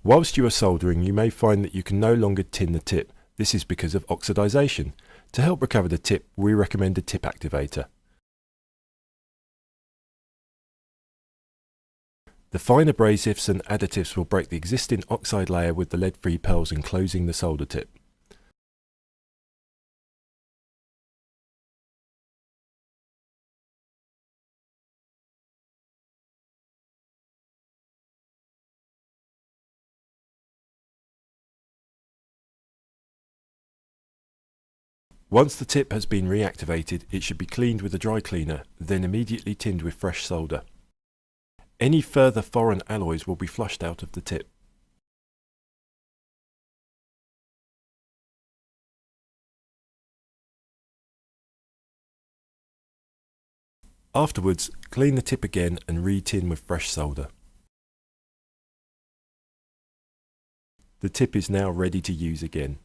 Whilst you are soldering, you may find that you can no longer tin the tip. This is because of oxidization. To help recover the tip, we recommend a tip activator. The fine abrasives and additives will break the existing oxide layer with the lead-free pearls, enclosing the solder tip. Once the tip has been reactivated, it should be cleaned with a dry cleaner, then immediately tinned with fresh solder. Any further foreign alloys will be flushed out of the tip. Afterwards, clean the tip again and re-tin with fresh solder. The tip is now ready to use again.